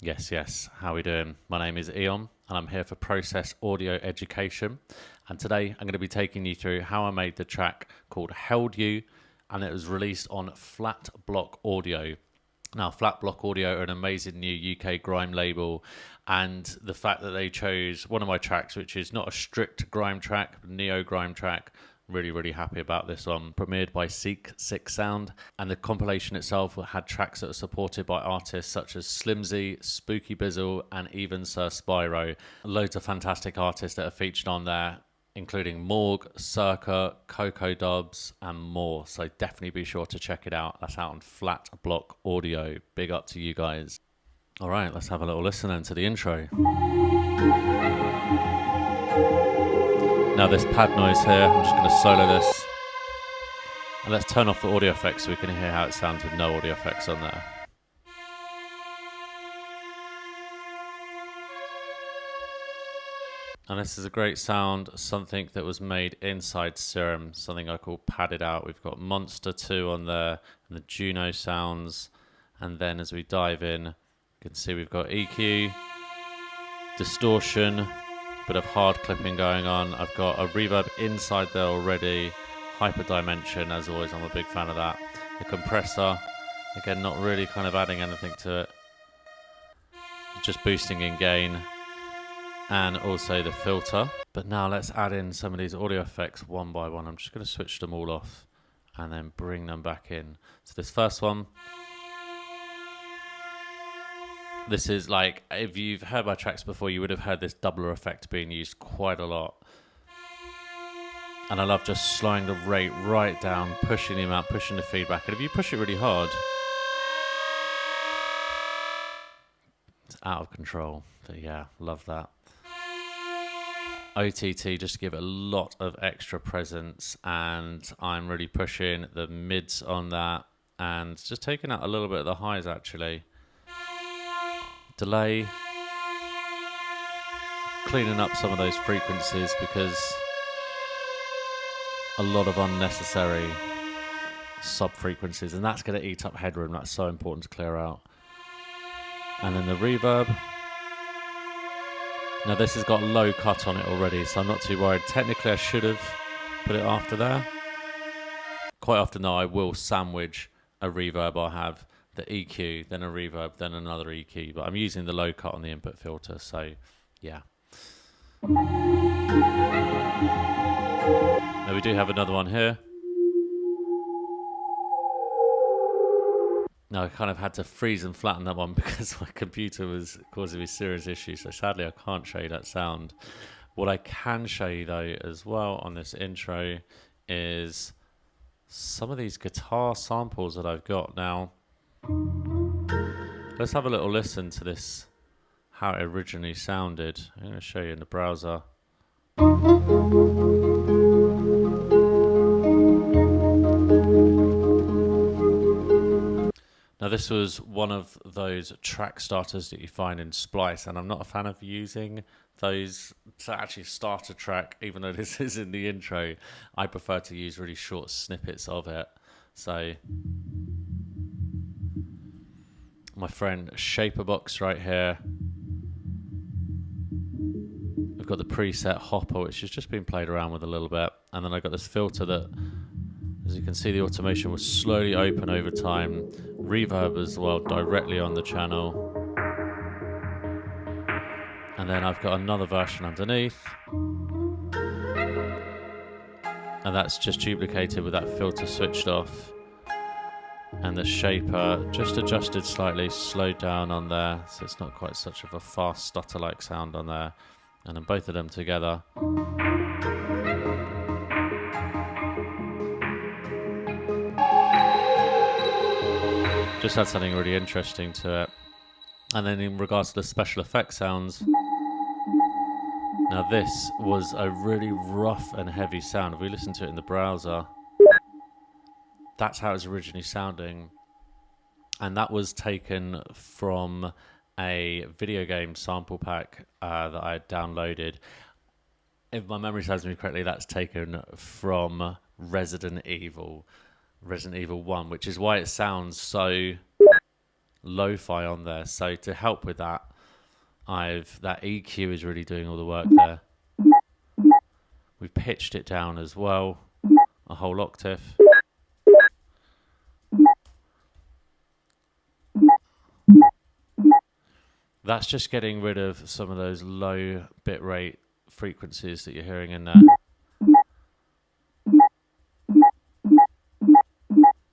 Yes. How are we doing? My name is Eon, and I'm here for Process Audio Education. And today I'm going to be taking you through how I made the track called Held You, and it was released on Flat Block Audio. Now, Flat Block Audio are an amazing new UK grime label, and the fact that they chose one of my tracks, which is not a strict grime track, neo grime track, really happy about this one. Premiered by Seek Six Sound, and the compilation itself had tracks that were supported by artists such as Slimzy, Spooky Bizzle, and even Sir Spyro. Loads of fantastic artists that are featured on there, including Morg, Circa, Coco Dubs, and more. So definitely be sure to check it out. That's out on Flat Block Audio. Big up to you guys. All right, let's have a little listen then to the intro. Now this pad noise here, I'm just going to solo this. And let's turn off the audio effects so we can hear how it sounds with no audio effects on there. And this is a great sound, something that was made inside Serum, something I call Padded Out. We've got Monster 2 on there, and the Juno sounds. And then as we dive in, you can see we've got EQ, distortion, bit of hard clipping going on. I've got a reverb inside there already, hyper dimension, as always, I'm a big fan of that. The compressor, again, not really kind of adding anything to it, just boosting in gain. And also the filter. But now let's add in some of these audio effects one by one. I'm just going to switch them all off and then bring them back in. So this first one, this is like, if you've heard my tracks before, you would have heard this doubler effect being used quite a lot. And I love just slowing the rate right down, pushing the amount, pushing the feedback. And if you push it really hard, it's out of control. But yeah, love that. OTT just to give it a lot of extra presence, and I'm really pushing the mids on that and just taking out a little bit of the highs actually. Delay, cleaning up some of those frequencies because a lot of unnecessary sub frequencies, and that's going to eat up headroom. That's so important to clear out. And then the reverb. Now this has got low cut on it already, so I'm not too worried. Technically I should have put it after there. Quite often though I will sandwich a reverb. I'll have the EQ, then a reverb, then another EQ, but I'm using the low cut on the input filter, so yeah. Now we do have another one here. Now I kind of had to freeze and flatten that one because my computer was causing me serious issues, so sadly I can't show you that sound. What I can show you though as well on this intro is some of these guitar samples that I've got. Now let's have a little listen to this, how it originally sounded. I'm going to show you in the browser. Now this was one of those track starters that you find in Splice, and I'm not a fan of using those to actually start a track, even though this is in the intro. I prefer to use really short snippets of it. So my friend Shaperbox right here. We've got the preset Hopper, which has just been played around with a little bit, and then I got this filter that, as you can see, the automation will slowly open over time. Reverb as well, directly on the channel. And then I've got another version underneath. And that's just duplicated with that filter switched off. And the shaper just adjusted slightly, slowed down on there, so it's not quite such of a fast stutter-like sound on there. And then both of them together. Just had something really interesting to it. And then in regards to the special effects sounds, now this was a really rough and heavy sound. If we listen to it in the browser, that's how it's originally sounding. And that was taken from a video game sample pack that I had downloaded. If my memory serves me correctly, that's taken from Resident Evil 1, which is why it sounds so lo-fi on there. So to help with that, that EQ is really doing all the work there. We've pitched it down as well, a whole octave. That's just getting rid of some of those low bitrate frequencies that you're hearing in there.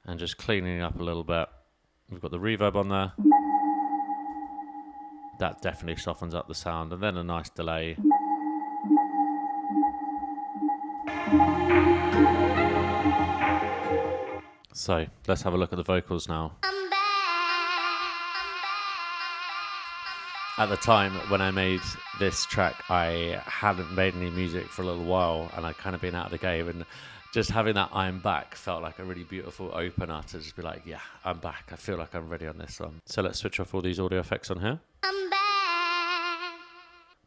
And just cleaning it up a little bit. We've got the reverb on there. That definitely softens up the sound. And then a nice delay. So let's have a look at the vocals now. At the time when I made this track, I hadn't made any music for a little while, and I'd kind of been out of the game, and just having that I'm back felt like a really beautiful opener to just be like, yeah, I'm back. I feel like I'm ready on this one. So let's switch off all these audio effects on here. I'm back.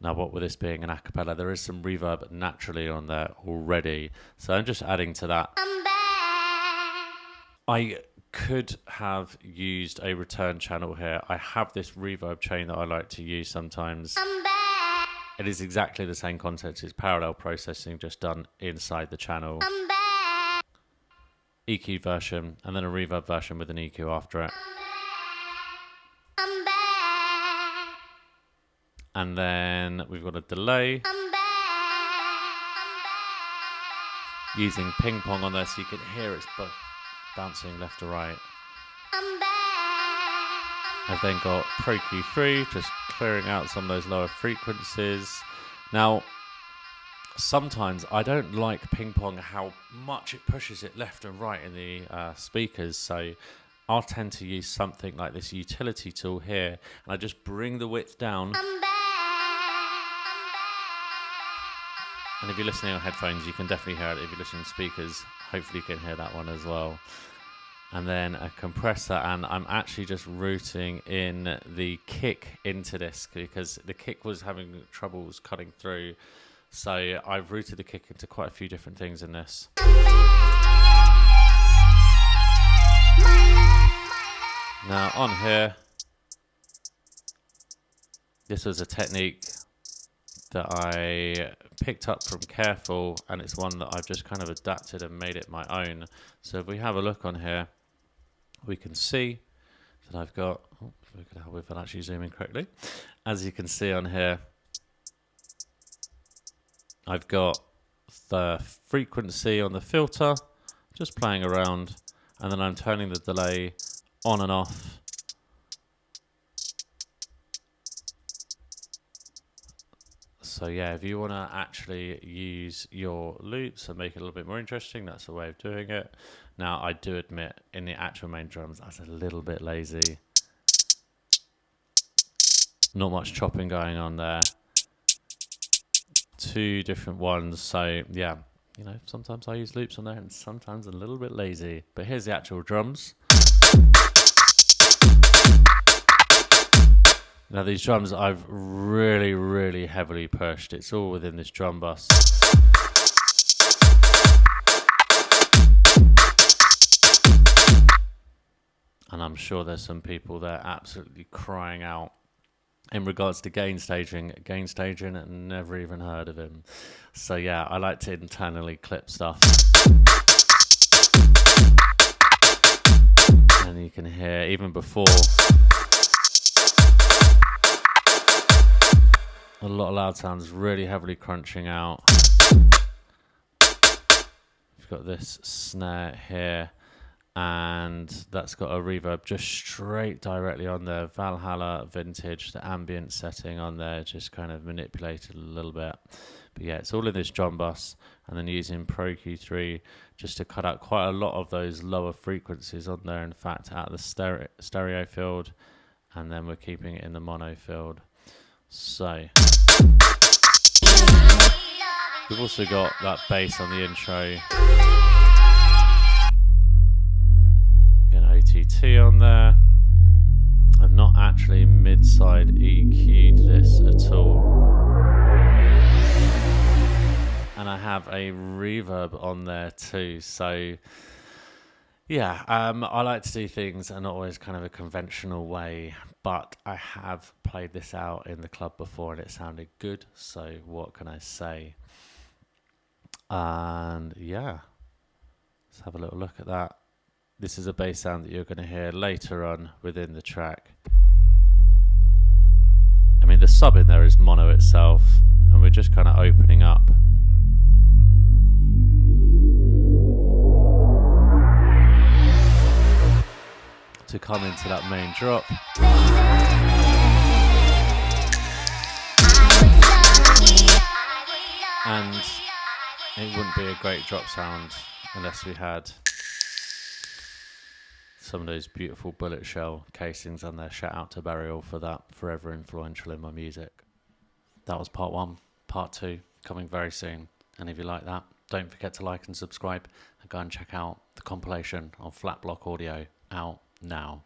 Now, what with this being an acapella, there is some reverb naturally on there already. So I'm just adding to that. I'm back. I could have used a return channel here. I have this reverb chain that I like to use sometimes. I'm back. It is exactly the same concept. It's parallel processing just done inside the channel. I'm back. EQ version and then a reverb version with an EQ after it. I'm back. And then we've got a delay. I'm back. Using ping pong on there so you can hear it's bouncing left to right. I've then got Pro Q3, just clearing out some of those lower frequencies. Now, sometimes I don't like ping pong how much it pushes it left and right in the speakers, so I'll tend to use something like this utility tool here, and I just bring the width down. And if you're listening on headphones, you can definitely hear it. If you're listening to speakers, hopefully you can hear that one as well. And then a compressor, and I'm actually just routing in the kick into this because the kick was having troubles cutting through. So I've routed the kick into quite a few different things in this. Now on here, this was a technique that I picked up from Careful, and it's one that I've just kind of adapted and made it my own. So if we have a look on here, we can see that I've got, look at how we've actually zoom in correctly. As you can see on here, I've got the frequency on the filter, just playing around, and then I'm turning the delay on and off. So yeah, if you want to actually use your loops and make it a little bit more interesting, that's a way of doing it. Now, I do admit, in the actual main drums, I was a little bit lazy. Not much chopping going on there. Two different ones, so yeah, you know, sometimes I use loops on there and sometimes a little bit lazy. But here's the actual drums. Now these drums I've really, really heavily pushed. It's all within this drum bus. And I'm sure there's some people there absolutely crying out in regards to gain staging. Gain staging, never even heard of him. So yeah, I like to internally clip stuff. And you can hear, even before, a lot of loud sounds really heavily crunching out. We've got this snare here, and that's got a reverb just straight directly on the Valhalla Vintage, the ambient setting on there, just kind of manipulated a little bit. But yeah, it's all in this drum bus, and then using Pro Q3 just to cut out quite a lot of those lower frequencies on there, in fact, out of the stereo field, and then we're keeping it in the mono field. So we've also got that bass on the intro. An OTT on there. I've not actually mid-side EQ'd this at all. And I have a reverb on there too. So Yeah, I like to do things in not always kind of a conventional way, but I have played this out in the club before and it sounded good, so what can I say? And yeah, let's have a little look at that. This is a bass sound that you're going to hear later on within the track. I mean, the sub in there is mono itself, and we're just kind of opening up. To come into that main drop. And it wouldn't be a great drop sound unless we had some of those beautiful bullet shell casings on there. Shout out to Burial for that, forever influential in my music. That was part 1. Part 2 coming very soon. And if you like that, don't forget to like and subscribe and go and check out the compilation on Flat Block Audio out now.